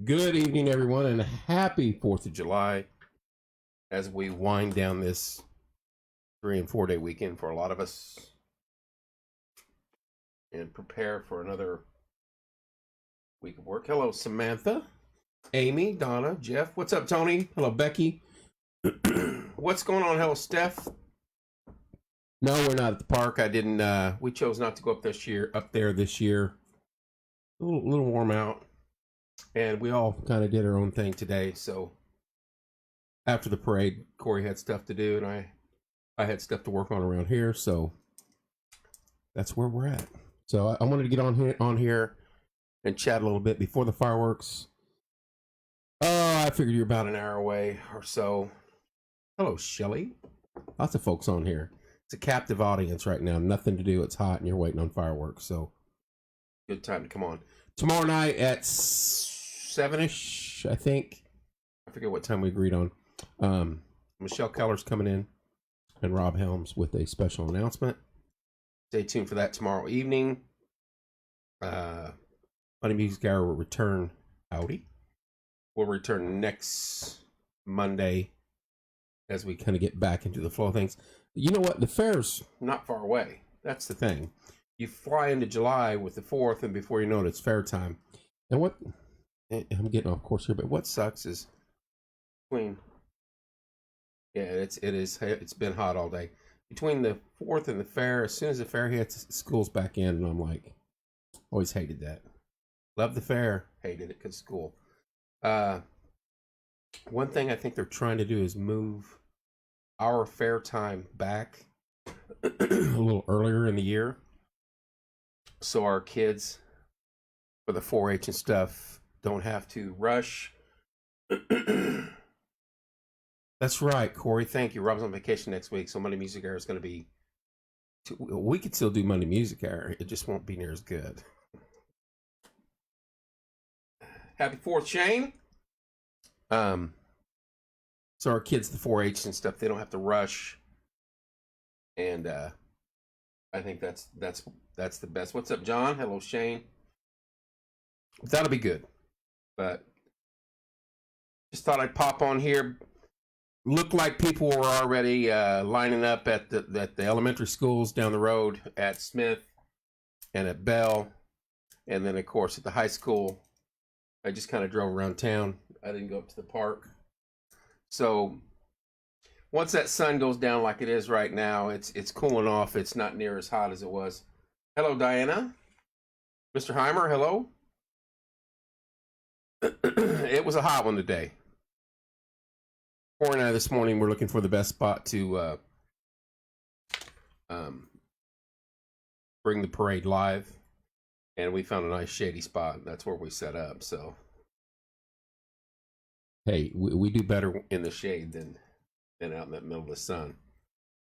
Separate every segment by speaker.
Speaker 1: Good evening, everyone, and happy 4th of July as we wind down this 3 and 4 day weekend for a lot of us and prepare for another week of work. Hello, Samantha, Amy, Donna, Jeff. What's up, Tony? Hello, Becky. What's going on? Hello, Steph. No, we're not at the park. We chose not to go up there this year. A little warm out. And we all kind of did our own thing today. So after the parade, Corey had stuff to do, and I had stuff to work on around here. So that's where we're at. So I wanted to get on here and chat a little bit before the fireworks. Oh, I figured you're about an hour away or so. Hello, Shelly. Lots of folks on here. It's a captive audience right now. Nothing to do. It's hot, and you're waiting on fireworks. So good time to come on. Tomorrow night at 7ish, I think. I forget what time we agreed on. Michelle Keller's coming in, and Rob Helms with a special announcement. Stay tuned for that tomorrow evening. Money Music Hour will return. Howdy. We'll return next Monday as we kind of get back into the flow of things. You know what? The fair's not far away. That's the thing. You fly into July with the 4th, and before you know it, it's fair time. And what I'm getting off course here, but what sucks is between it's been hot all day. Between the 4th and the fair, as soon as the fair hits, school's back in, and I'm like, always hated that. Love the fair, hated it because school. One thing I think they're trying to do is move our fair time back a little earlier in the year, so our kids for the 4-H and stuff don't have to rush. That's right, Corey. Thank you. Rob's on vacation next week, so Monday Music Hour is going to be. We could still do Monday Music Hour. It just won't be near as good. Happy 4th, Shane. So our kids, the 4-H and stuff, they don't have to rush, and I think that's the best. What's up, John? Hello, Shane. That'll be good. But just thought I'd pop on here. Looked like people were already lining up at the elementary schools down the road at Smith and at Bell, and then of course at the high school. I just kind of drove around town. I didn't go up to the park. So once that sun goes down like it is right now, it's cooling off. It's not near as hot as it was. Hello, Diana. Mr. Heimer, hello. It was a hot one today. Corey and I this morning were looking for the best spot to bring the parade live, and we found a nice shady spot. That's where we set up. So, hey, we do better in the shade than out in the middle of the sun.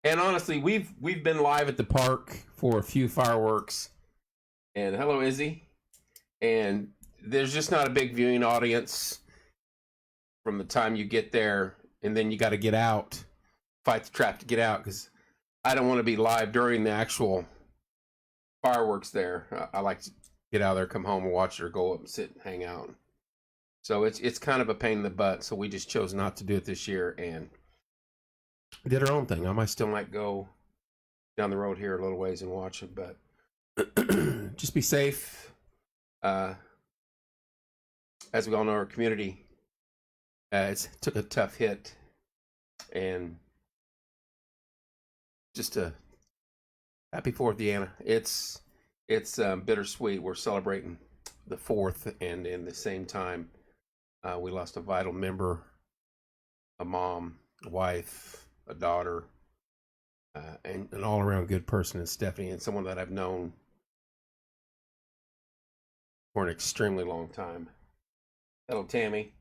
Speaker 1: And honestly, we've been live at the park for a few fireworks. And hello, Izzy. And there's just not a big viewing audience from the time you get there, and then you got to get out, fight the traffic to get out, because I don't want to be live during the actual fireworks there. I like to get out of there, come home and watch it, or go up and sit and hang out. So it's kind of a pain in the butt, so we just chose not to do it this year and did our own thing. I still might go down the road here a little ways and watch it, but just be safe. As we all know, our community took a tough hit, and just a happy 4th, Deanna. It's bittersweet. We're celebrating the 4th, and in the same time, we lost a vital member, a mom, a wife, a daughter, and an all-around good person in Stephanie, and someone that I've known for an extremely long time. Hello, Tammy.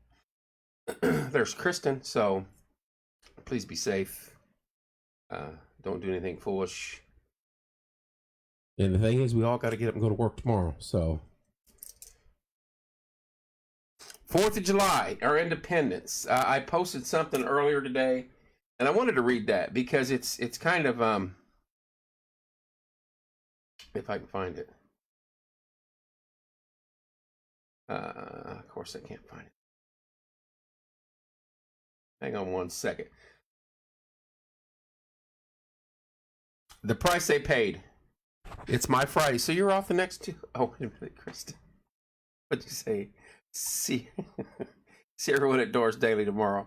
Speaker 1: There's Kristen. So please be safe. Don't do anything foolish. And the thing is, we all got to get up and go to work tomorrow. So 4th of July, our independence. I posted something earlier today, and I wanted to read that because it's kind of if I can find it. Of course, I can't find it. Hang on one second. The price they paid. It's my Friday, so you're off the next two. Oh, wait a minute, Kristen. What'd you say? See everyone at Doors Daily tomorrow.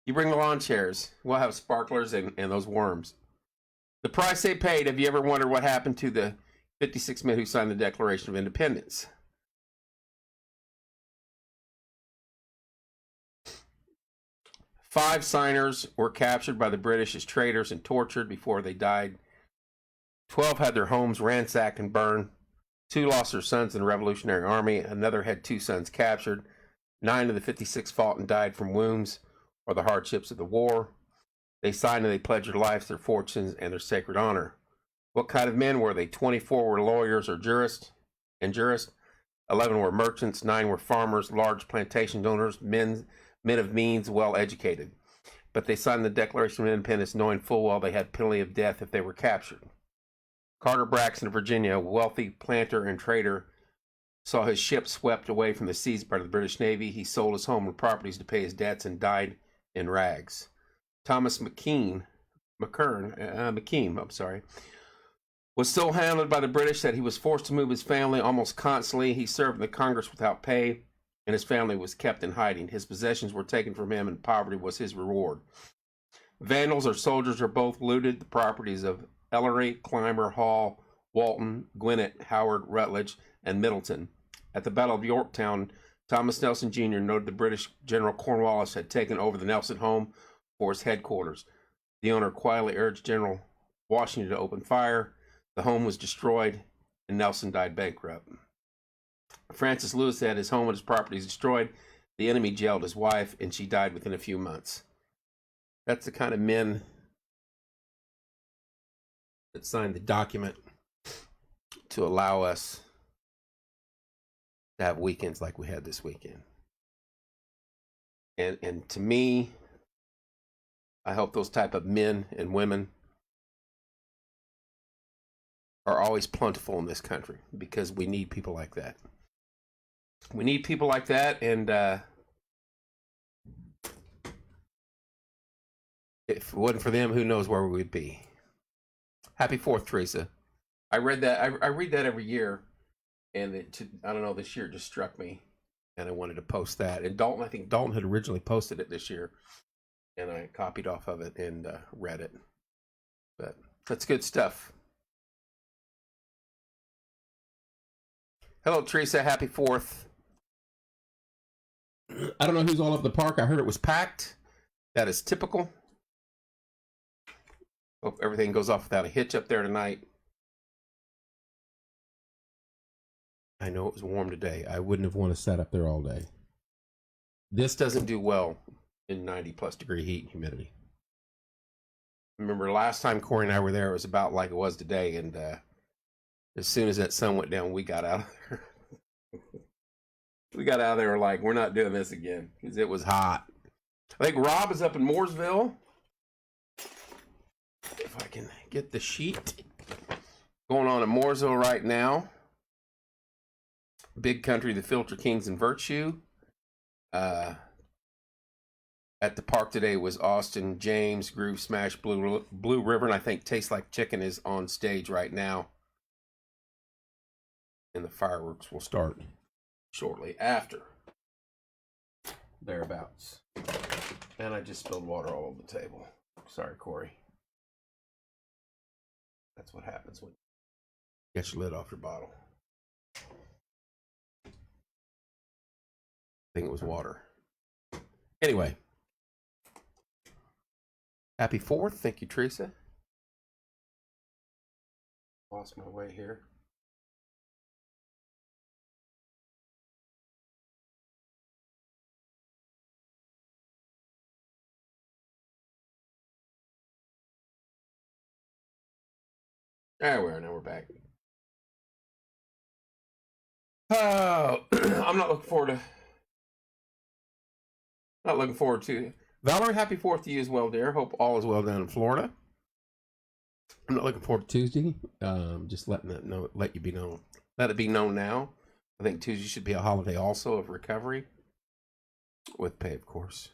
Speaker 1: You bring the lawn chairs. We'll have sparklers and those worms. The price they paid. Have you ever wondered what happened to the 56 men who signed the Declaration of Independence? Five signers were captured by the British as traitors and tortured before they died. 12 had their homes ransacked and burned. 2 lost their sons in the Revolutionary Army. Another had 2 sons captured. 9 of the 56 fought and died from wounds or the hardships of the war. They signed and they pledged their lives, their fortunes, and their sacred honor. What kind of men were they? 24 were lawyers or jurists. 11 were merchants. 9 were farmers, large plantation owners, men of means, well educated. But they signed the Declaration of Independence knowing full well they had penalty of death if they were captured. Carter Braxton of Virginia, a wealthy planter and trader, saw his ship swept away from the seas by the British Navy. He sold his home and properties to pay his debts and died in rags. Thomas McKean, was so handled by the British that he was forced to move his family almost constantly. He served in the Congress without pay, and his family was kept in hiding. His possessions were taken from him, and poverty was his reward. Vandals or soldiers are both looted the properties of Ellery, Clymer, Hall, Walton, Gwinnett, Howard, Rutledge, and Middleton. At the Battle of Yorktown, Thomas Nelson Jr. noted the British General Cornwallis had taken over the Nelson home for his headquarters. The owner quietly urged General Washington to open fire. The home was destroyed, and Nelson died bankrupt. Francis Lewis had his home and his properties destroyed. The enemy jailed his wife, and she died within a few months. That's the kind of men that signed the document to allow us to have weekends like we had this weekend. And to me, I hope those type of men and women are always plentiful in this country, because we need people like that. We need people like that, and if it wasn't for them, who knows where we would be. Happy 4th, Teresa. I read that. I read that every year, and I don't know, this year it just struck me, and I wanted to post that. And Dalton, I think Dalton had originally posted it this year, and I copied off of it and read it. But that's good stuff. Hello, Teresa. Happy 4th. I don't know who's all up the park. I heard it was packed. That is typical. Hope everything goes off without a hitch up there tonight. I know it was warm today. I wouldn't have wanted to sit up there all day. This doesn't do well in 90+ degree heat and humidity. Remember last time Corey and I were there, it was about like it was today, and as soon as that sun went down, we got out of there. We got out of there like, we're not doing this again, because it was hot. I think Rob is up in Mooresville. If I can get the sheet going on in Mooresville right now. Big Country, the Filter Kings and Virtue. At the park today was Austin James, Groove Smash, Blue River, and I think Tastes Like Chicken is on stage right now. And the fireworks will start shortly after. Thereabouts. And I just spilled water all over the table. Sorry, Corey. That's what happens when you get your lid off your bottle. I think it was water. Anyway. Happy 4th. Thank you, Teresa. Lost my way here. There we are. Now we're back. I'm not looking forward to Valerie. Happy 4th to you as well, dear. Hope all is well down in Florida. I'm not looking forward to Tuesday. Just let it be known now. I think Tuesday should be a holiday also of recovery. With pay, of course.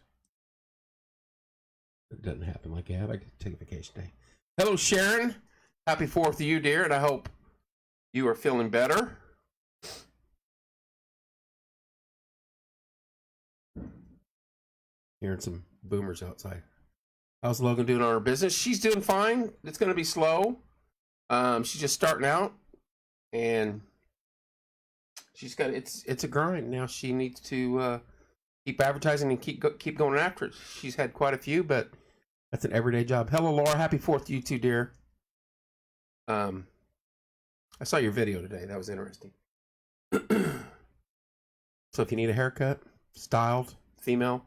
Speaker 1: It doesn't happen like that. I could take a vacation day. Hello, Sharon. Happy 4th to you, dear, and I hope you are feeling better. Hearing some boomers outside. How's Logan doing on her business? She's doing fine. It's going to be slow. She's just starting out, and she's got it's a grind now. She needs to keep advertising and keep going after it. She's had quite a few, but that's an everyday job. Hello, Laura. Happy 4th to you too, dear. I saw your video today. That was interesting. So if you need a haircut, styled, female,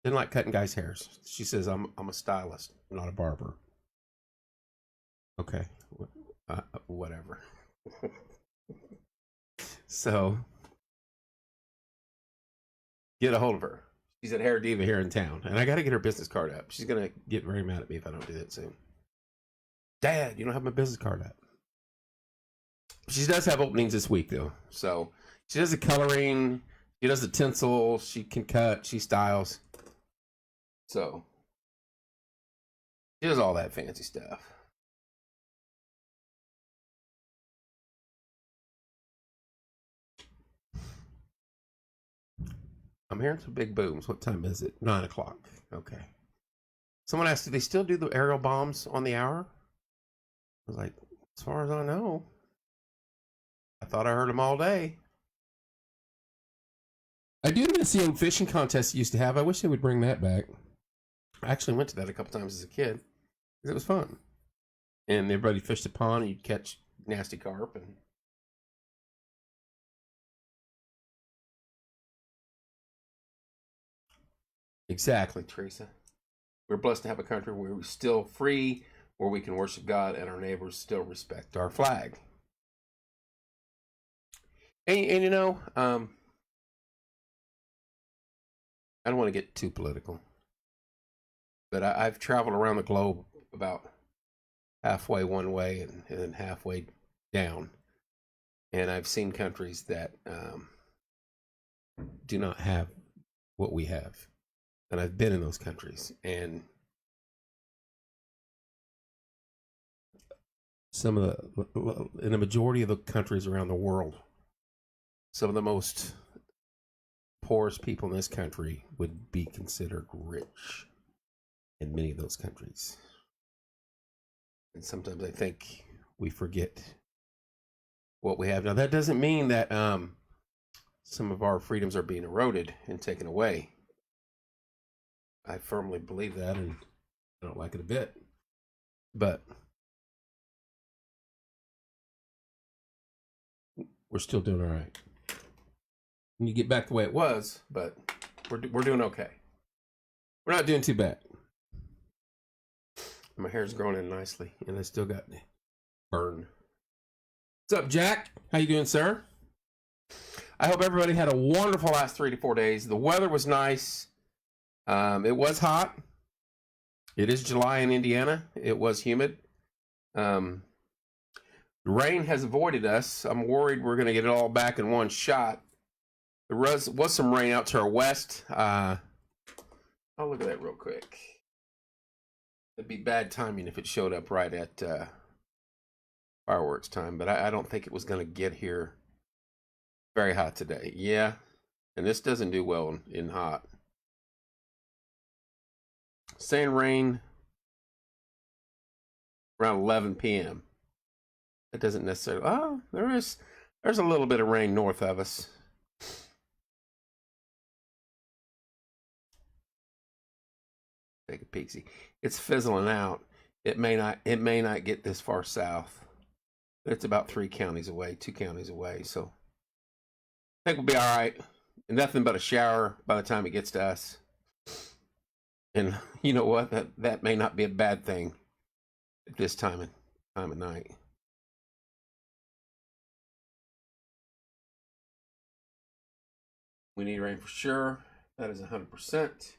Speaker 1: didn't like cutting guys' hairs. She says, I'm a stylist, not a barber. Okay. Whatever. So get a hold of her. She's at Hair Diva here in town, and I got to get her business card up. She's going to get very mad at me if I don't do that soon. Dad, you don't have my business card up. She does have openings this week, though. So she does the coloring. She does the tinsel. She can cut. She styles. So she does all that fancy stuff. I'm hearing some big booms. What time is it? 9 o'clock. Okay. Someone asked, do they still do the aerial bombs on the hour? I was like, as far as I know. I thought I heard them all day. I do miss the old fishing contest you used to have. I wish they would bring that back. I actually went to that a couple times as a kid. It was fun. And everybody fished a pond and you'd catch nasty carp. And exactly, Teresa. We're blessed to have a country where we're still free, where we can worship God and our neighbors still respect our flag. And you know, I don't want to get too political, but I've traveled around the globe about halfway one way and then halfway down. And I've seen countries that do not have what we have. And I've been in those countries. And in the majority of the countries around the world, some of the most poorest people in this country would be considered rich in many of those countries. And sometimes I think we forget what we have. Now, that doesn't mean that some of our freedoms are being eroded and taken away. I firmly believe that, and I don't like it a bit. But we're still doing all right. When you get back the way it was, but we're doing okay. We're not doing too bad. My hair's growing in nicely, and I still got burn. What's up, Jack? How you doing, sir? I hope everybody had a wonderful last 3 to 4 days. The weather was nice. It was hot. It is July in Indiana. It was humid. The rain has avoided us. I'm worried we're going to get it all back in one shot. There was some rain out to our west. I'll look at that real quick. It'd be bad timing if it showed up right at fireworks time, but I don't think it was going to get here very hot today. Yeah, and this doesn't do well in hot. Saying rain around 11 p.m. That doesn't necessarily. Oh, there's a little bit of rain north of us. Take a peek. See, it's fizzling out. It may not get this far south. But it's about 3 counties away, 2 counties away. So I think we'll be all right. And nothing but a shower by the time it gets to us. And you know what? That may not be a bad thing at this time of night. We need rain for sure. That is 100%.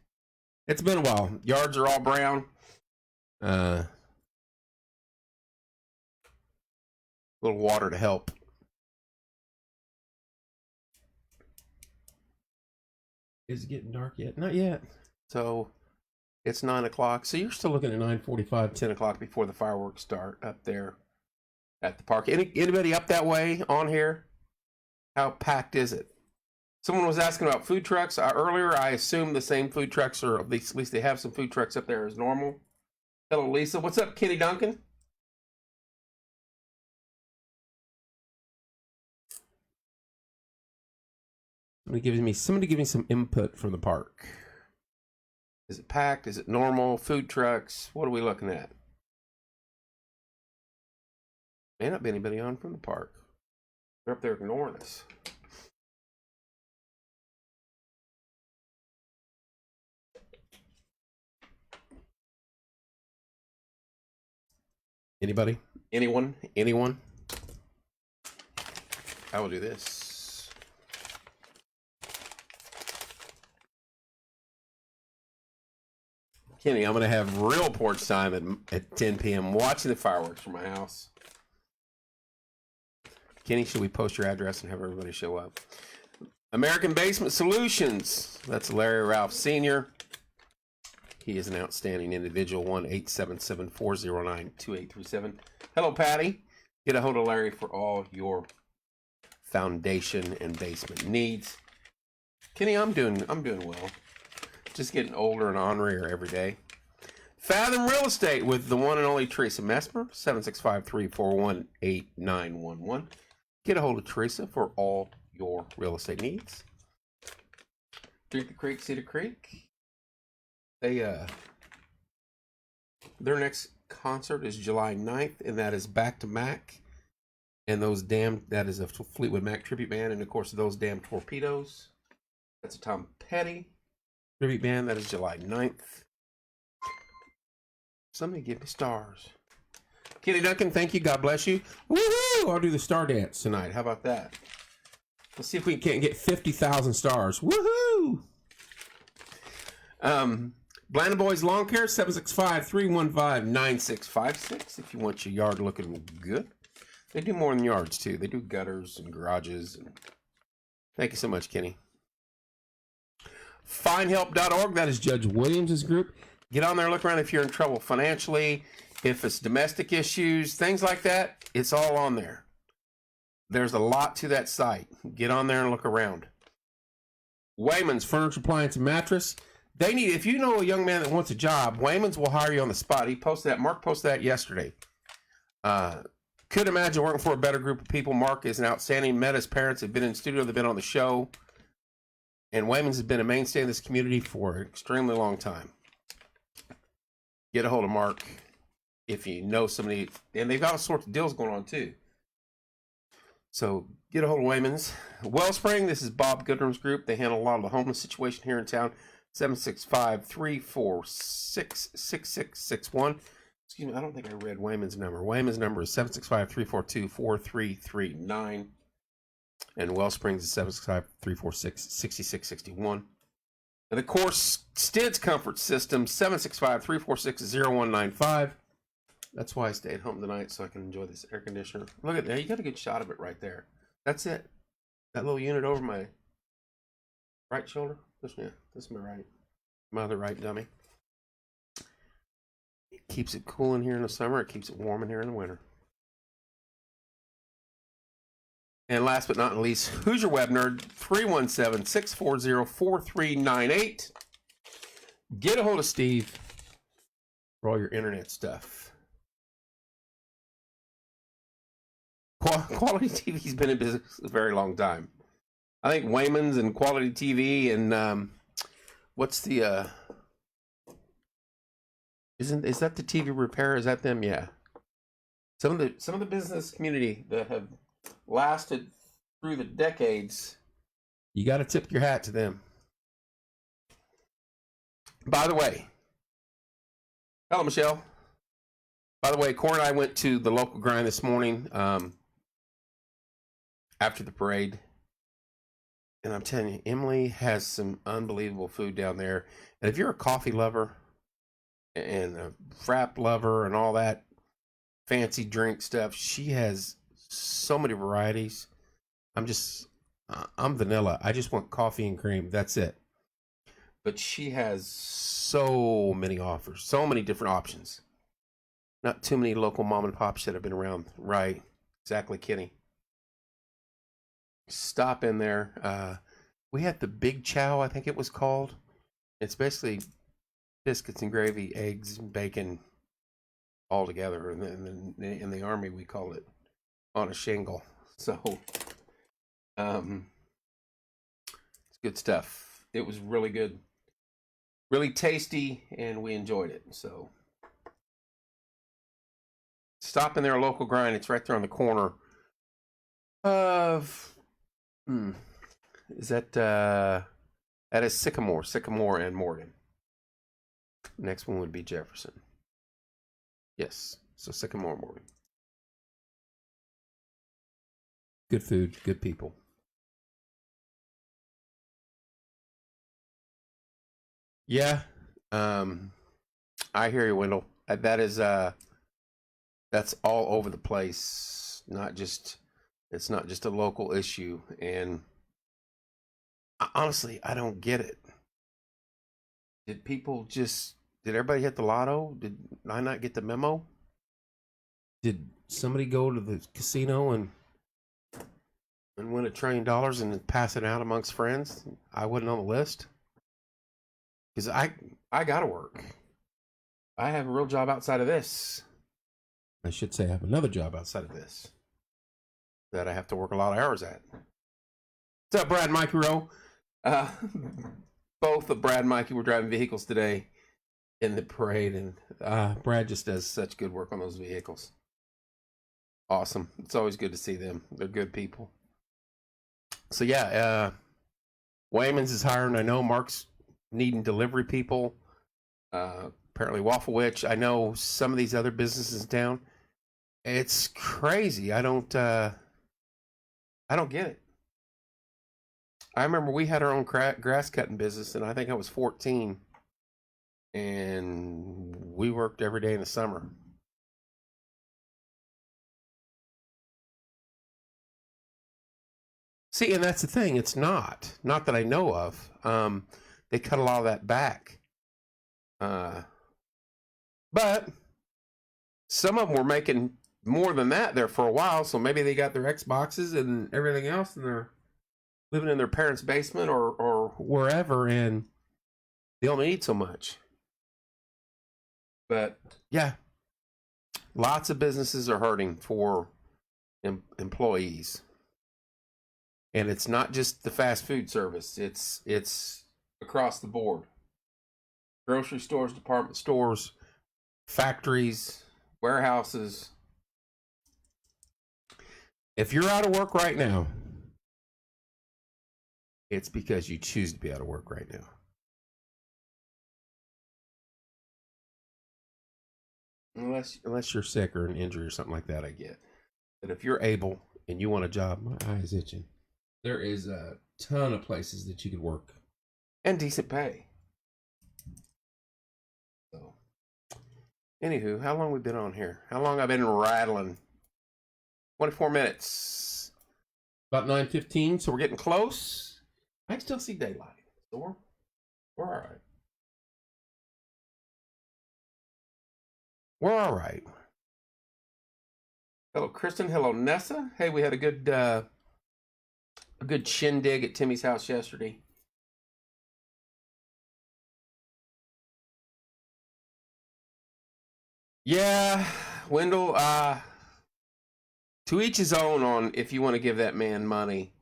Speaker 1: It's been a while. Yards are all brown. A little water to help Is it getting dark yet? Not yet. So it's 9 o'clock. So you're still looking at 9:45, 10 o'clock before the fireworks start up there at the park. Anybody up that way on here? How packed is it? Someone was asking about food trucks earlier. I assume the same food trucks, or at least they have some food trucks up there as normal. Hello, Lisa. What's up, Kenny Duncan? Somebody give me some input from the park. Is it packed? Is it normal? Food trucks? What are we looking at? May not be anybody on from the park. They're up there ignoring us. Anybody? Anyone? I will do this. Kenny, I'm going to have real porch time at 10 p.m. watching the fireworks from my house. Kenny, should we post your address and have everybody show up? American Basement Solutions. That's Larry Ralph Sr. He is an outstanding individual. 1-877-409-2837. Hello, Patty. Get a hold of Larry for all your foundation and basement needs. Kenny, I'm doing well. Just getting older and ornerier every day. Fathom Real Estate with the one and only Teresa Mesmer. 765-341-8911. Get a hold of Teresa for all your real estate needs. Drink the Creek, see the Creek. Their next concert is July 9th, and that is Back to Mac. And that is a Fleetwood Mac tribute band, and of course those damn torpedoes. That's a Tom Petty tribute band. That is July 9th. Somebody give me stars. Kenny Duncan, thank you. God bless you. Woohoo! I'll do the star dance tonight. How about that? Let's see if we can't get 50,000 stars. Woohoo! Blandon Boys Lawn Care, 765-315-9656 if you want your yard looking good. They do more than yards, too. They do gutters and garages. Thank you so much, Kenny. Finehelp.org, that is Judge Williams' group. Get on there, look around if you're in trouble financially, if it's domestic issues, things like that. It's all on there. There's a lot to that site. Get on there and look around. Wayman's Furniture, Appliance, and Mattress. If you know a young man that wants a job, Wayman's will hire you on the spot. He posted that. Mark posted that yesterday. Could imagine working for a better group of people. Mark is an outstanding. Met his parents, have been in the studio, they've been on the show. And Wayman's has been a mainstay in this community for an extremely long time. Get a hold of Mark if you know somebody. And they've got all sorts of deals going on, too. So get a hold of Wayman's. Wellspring, this is Bob Goodrum's group. They handle a lot of the homeless situation here in town. 765-346-6661. Excuse me, I don't think I read Wayman's number. Wayman's number is 765-342-4339. And Wellsprings is 765-346-6661. And of course, Stid's Comfort System, 765-346-0195. That's why I stayed home tonight, so I can enjoy this air conditioner. Look at that. You got a good shot of it right there. That's it. That little unit over my right shoulder. This is my right. My other right dummy. It keeps it cool in here in the summer. It keeps it warm in here in the winter. And last but not least, Who's Your Web Nerd? 317-640-4398. Get a hold of Steve for all your internet stuff. Quality TV's been in business a very long time. I think Wayman's and Quality TV and what's the is that the TV repair? Is that them? Yeah. Some of the business community that have lasted through the decades. You got to tip your hat to them. By the way, hello Michelle. By the way, Cor and I went to the local grind this morning after the parade. And I'm telling you, Emily has some unbelievable food down there. And if you're a coffee lover and a frap lover and all that fancy drink stuff, she has so many varieties. I'm vanilla. I just want coffee and cream. That's it. but she has so many offers, so many different options. Not too many local mom and pops that have been around. Right. Exactly, Kenny. Stop in there. We had the Big Chow, I think it was called. It's basically biscuits and gravy, eggs, and bacon all together. And in the Army, we call it on a shingle. So, it's good stuff. It was really good, really tasty, and we enjoyed it. So, stop in there, a local grind. It's right there on the corner of. Is that is Sycamore and Morgan. Next one would be Jefferson. Yes, so Sycamore and Morgan. Good food, good people. Yeah, I hear you, Wendell. That is that's all over the place. It's not just a local issue, and honestly, I don't get it. Did everybody hit the lotto? Did I not get the memo? Did somebody go to the casino and win $1 trillion and then pass it out amongst friends? I wasn't on the list. Because I gotta work. I have a real job outside of this. I should say I have another job outside of this that I have to work a lot of hours at. What's up, Brad and Mikey Rowe? Both of Brad and Mikey were driving vehicles today in the parade, and Brad just does such good work on those vehicles. Awesome. It's always good to see them. They're good people. So yeah, Wayman's is hiring. I know Mark's needing delivery people. Apparently Waffle Witch. I know some of these other businesses down. It's crazy. I don't get it. I remember we had our own grass cutting business, and I think I was 14, and we worked every day in the summer. See, and that's the thing. It's not that I know of. They cut a lot of that back. But some of them were making more than that there for a while, so maybe they got their Xboxes and everything else, and they're living in their parents' basement or wherever, and they only eat so much. But yeah, lots of businesses are hurting for employees, and it's not just the fast food service. It's across the board. Grocery stores, department stores, factories, warehouses. If you're out of work right now, it's because you choose to be out of work right now. Unless you're sick or an injury or something like that, I get. But if you're able and you want a job, my eye is itching. There is a ton of places that you could work. And decent pay. So, anywho, how long we been on here? How long I've been rattling? 24 minutes. About 9:15, so we're getting close. I can still see daylight. So we're all right. We're all right. Hello, Kristen. Hello, Nessa. Hey, we had a good shindig at Timmy's house yesterday. Yeah, Wendell, to each his own on if you want to give that man money.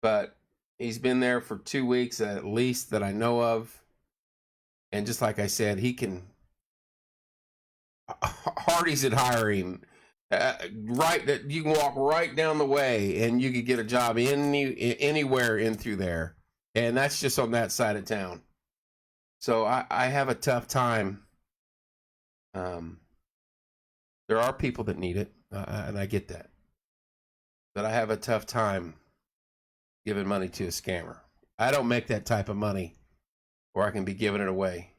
Speaker 1: But he's been there for 2 weeks at least that I know of. And just like I said, he can. Hardy's at hiring. Right, that you can walk right down the way and you could get a job anywhere in through there. And that's just on that side of town. So I have a tough time. There are people that need it, and I get that. But I have a tough time giving money to a scammer. I don't make that type of money where I can be giving it away.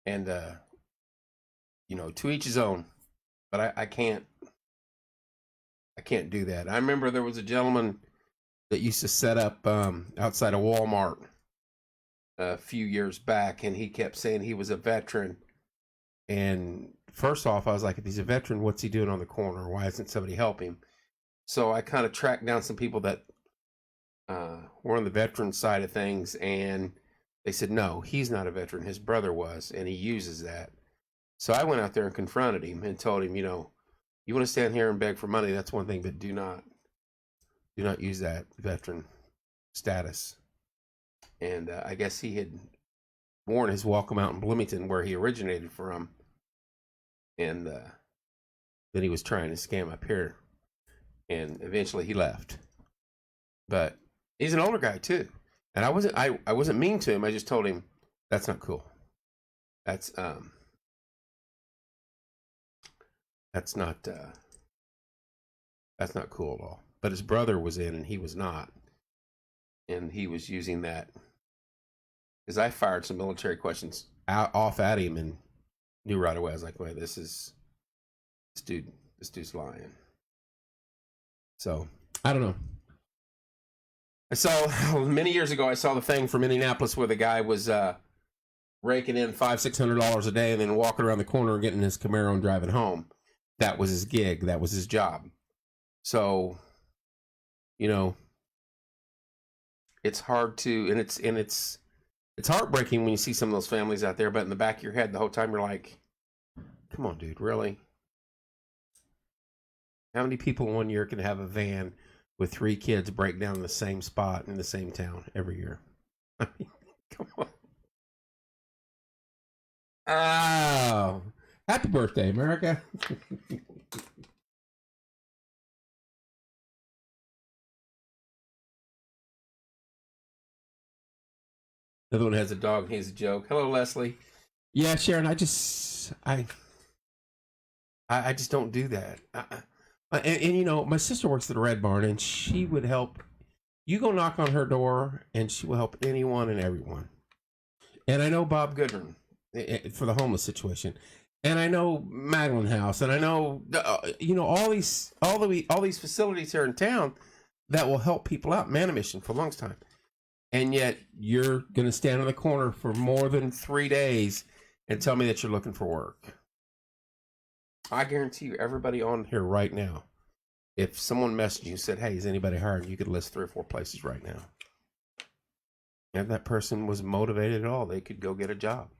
Speaker 1: And, to each his own. But I can't do that. I remember there was a gentleman that used to set up outside of Walmart a few years back, and he kept saying he was a veteran. And first off, I was like, if he's a veteran, what's he doing on the corner? Why isn't somebody helping him? So I kind of tracked down some people that were on the veteran side of things, and they said, no, he's not a veteran. His brother was, and he uses that. So I went out there and confronted him and told him, you want to stand here and beg for money, that's one thing, but do not use that veteran status. And I guess he had worn his welcome out in Bloomington, where he originated from, and then he was trying to scam up here, and eventually he left. But he's an older guy too, and I wasn't mean to him. I just told him that's not cool. That's not cool at all. But his brother was in, and he was not, and he was using that. Because I fired some military questions off at him and knew right away. I was like, wait, this dude's lying. So I don't know. I saw many years ago, I saw the thing from Indianapolis where the guy was raking in $500-600 a day and then walking around the corner, getting his Camaro and driving home. That was his gig. That was his job. So, it's hard to, and it's heartbreaking when you see some of those families out there, but in the back of your head the whole time you're like, come on, dude, really? How many people in 1 year can have a van with 3 kids break down in the same spot in the same town every year? I mean, come on. Oh, happy birthday, America. Another one has a dog. He's a joke. Hello, Leslie. Yeah, Sharon. I just don't do that. And my sister works at the Red Barn, and she would help. You go knock on her door, and she will help anyone and everyone. And I know Bob Goodrin for the homeless situation, and I know Magdalene House, and I know all these facilities here in town that will help people out. Man of Mission for a long time. And yet you're going to stand on the corner for more than 3 days and tell me that you're looking for work. I guarantee you, everybody on here right now, if someone messaged you and said, hey, is anybody hiring? You could list 3 or 4 places right now. And if that person was motivated at all, they could go get a job.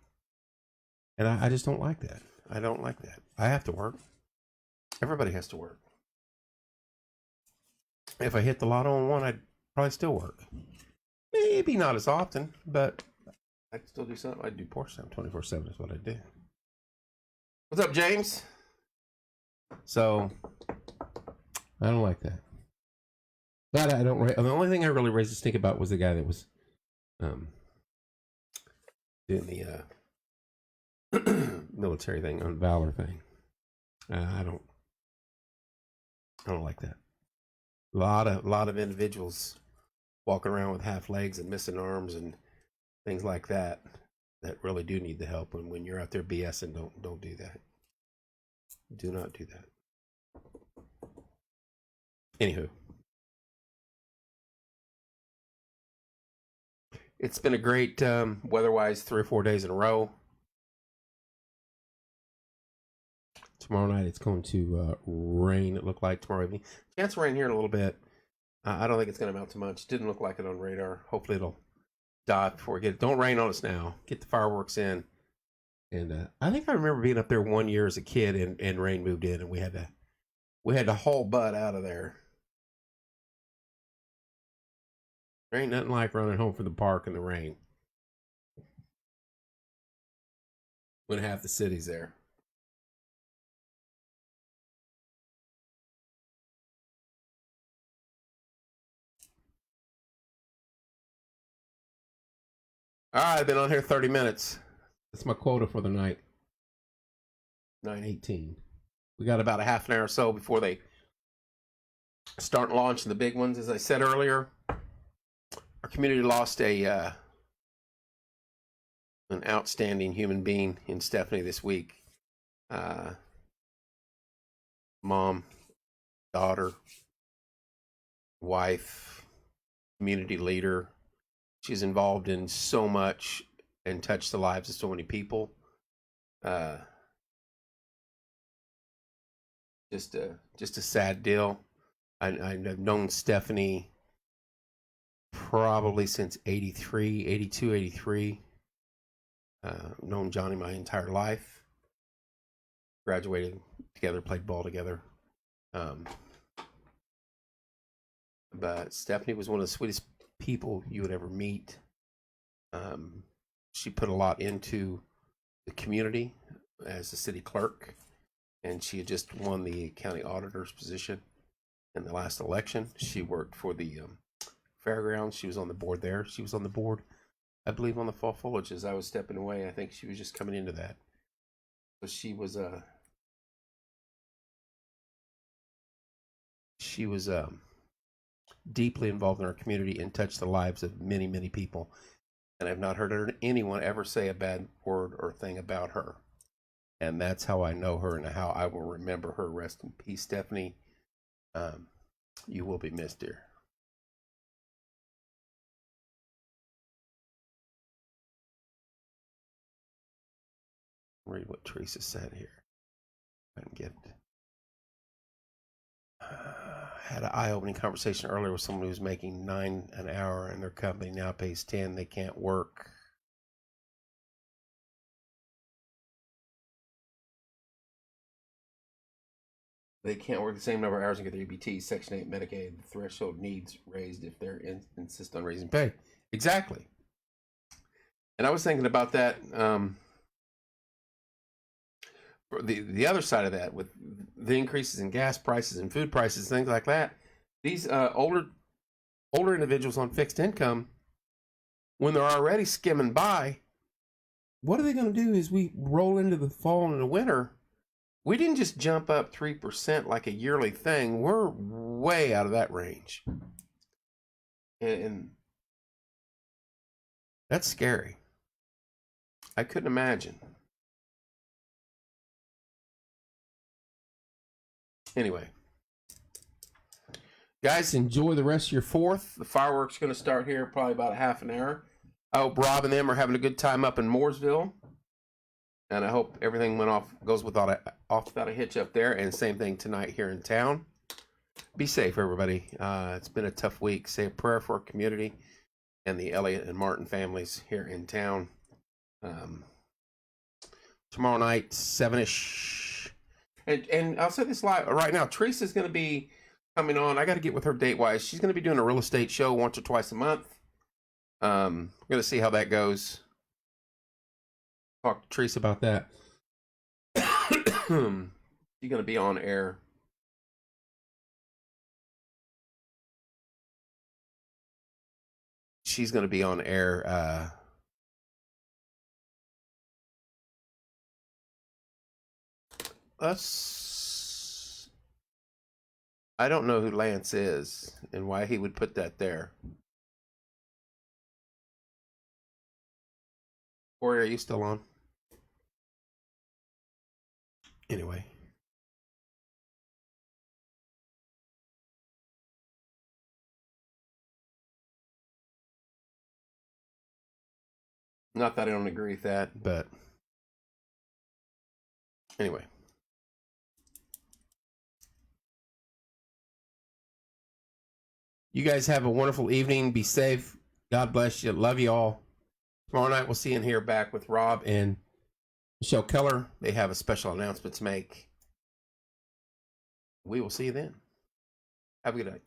Speaker 1: And I just don't like that. I don't like that. I have to work. Everybody has to work. If I hit the lotto on one, I'd probably still work. Maybe not as often, but I can still do something. I do Porsche time 24/7 is what I do. What's up, James? So I don't like that. But I don't. The only thing I really raised a stink about was the guy that was doing the military thing on Valor thing. I don't like that. A lot of individuals walking around with half legs and missing arms and things like that really do need the help. And when you're out there BSing, don't do that. Do not do that. Anywho, it's been a great weather-wise 3 or 4 days in a row. Tomorrow night it's going to rain. It looked like tomorrow evening. Chance of rain here in a little bit. I don't think it's going to amount to much. Didn't look like it on radar. Hopefully it'll die before we get it. Don't rain on us now. Get the fireworks in. And I think I remember being up there 1 year as a kid, and rain moved in, and we had to haul butt out of there. There ain't nothing like running home from the park in the rain when half the city's there. All right, I've been on here 30 minutes. That's my quota for the night. 9:18. We got about a half an hour or so before they start launching the big ones. As I said earlier, our community lost an outstanding human being in Stephanie this week. Mom, daughter, wife, community leader. She's involved in so much and touched the lives of so many people. Just a sad deal. I've known Stephanie probably since 83, 82, 83. Known Johnny my entire life. Graduated together, played ball together. But Stephanie was one of the sweetest people you would ever meet. She put a lot into the community as a city clerk, and she had just won the county auditor's position in the last election. She worked for the fairgrounds. She was on the board there. She was on the board, I believe, on the fall foliage as I was stepping away. I think she was just coming into that. So she was deeply involved in our community and touched the lives of many, many people. And I've not heard anyone ever say a bad word or thing about her. And that's how I know her and how I will remember her. Rest in peace, Stephanie. You will be missed, dear. Read what Teresa said here. I can get it. Had an eye-opening conversation earlier with someone who was making $9 an hour and their company now pays 10. They can't work. They can't work the same number of hours and get their EBT. Section 8 Medicaid, the threshold needs raised if they're insist on raising pay. Exactly. And I was thinking about that. The other side of that, with the increases in gas prices and food prices, things like that, these older individuals on fixed income, when they're already skimming by, what are they going to do as we roll into the fall and the winter? We didn't just jump up 3% like a yearly thing. We're way out of that range. And that's scary. I couldn't imagine. Anyway, guys, enjoy the rest of your 4th. The fireworks are going to start here probably about a half an hour. I hope Rob and them are having a good time up in Mooresville, and I hope everything goes without a hitch up there. And same thing tonight here in town. Be safe, everybody. It's been a tough week. Say a prayer for our community and the Elliott and Martin families here in town. Tomorrow night, 7-ish. And I'll say this live right now. Teresa's going to be coming on. I got to get with her date-wise. She's going to be doing a real estate show once or twice a month. We're going to see how that goes. Talk to Teresa about that. She's going to be on air. She's going to be on air. I don't know who Lance is and why he would put that there. Corey, are you still on? Anyway. Not that I don't agree with that, but anyway. You guys have a wonderful evening. Be safe. God bless you. Love you all. Tomorrow night we'll see you in here back with Rob and Michelle Keller. They have a special announcement to make. We will see you then. Have a good night.